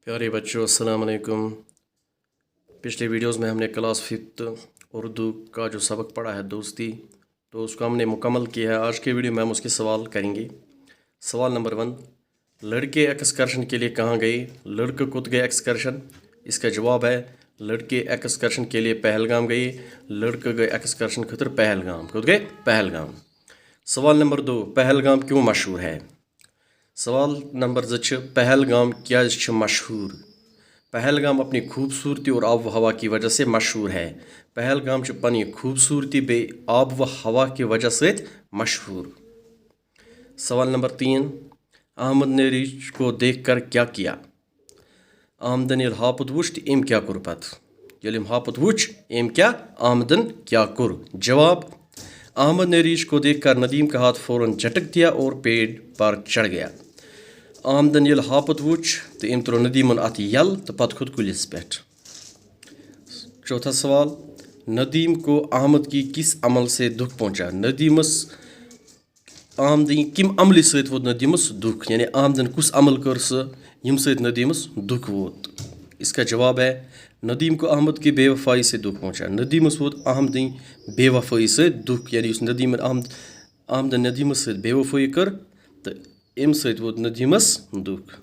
پیارے بچوں السلام علیکم۔ پچھلے ویڈیوز میں ہم نے کلاس 5 اردو کا جو سبق پڑھا ہے دوستی، تو اس کو ہم نے مکمل کیا ہے۔ آج کے ویڈیو میں ہم اس کے سوال کریں گے۔ سوال نمبر 1، لڑکے ایکسکرشن کے لیے کہاں گئے؟ لڑکے کت گئے ایکسکرشن؟ اس کا جواب ہے لڑکے ایکسکرشن کے لیے پہلگام گئے۔ لڑکے گئے ایکسکرشن خاطر پہلگام۔ کت گئے؟ پہلگام۔ سوال نمبر 2، پہلگام کیوں مشہور ہے؟ سوال نمبر 2، پہلگام کیا مشہور؟ پہلگام اپنی خوبصورتی اور آب و ہوا کی وجہ سے مشہور ہے۔ پہلگام پنی خوبصورتی بے آب و ہوا کی وجہ سے مشہور۔ سوال نمبر 3، احمد نے ریچھ کو دیکھ کر کیا کیا؟ آمدن یل ہاپت وچ ام کیا کور پت؟ یل ہاپت وچ ام کیا آمدن کیا کور؟ جواب، احمد نے ریچھ کو دیکھ کر ندیم کا ہاتھ فوراً جھٹک دیا اور پیڑ پر چڑھ گیا۔ آمدن یل ہاپت وچ تو ام ترو ندیمن ات یل تو پت کھوت کلس پہ۔ چوتھا سوال، ندیم کو احمد کی کس عمل سے دکھ پہنچا؟ ندیمس آمدنی کم عمل ست ووت ندیمس دکھ، یعنی آمدن کس عمل کر سہ یم ست ندیمس دکھ ووت؟ اس کا جواب ہے ندیم کو احمد کی بے وفائی سے دکھ پہنچا۔ ندیمس ووت آمدنی بے وفائی سے دکھ، یعنی اس ندیم آمدن ندیمس ست بے وفائی کر تو ام ست ووت ندیمس دکھ۔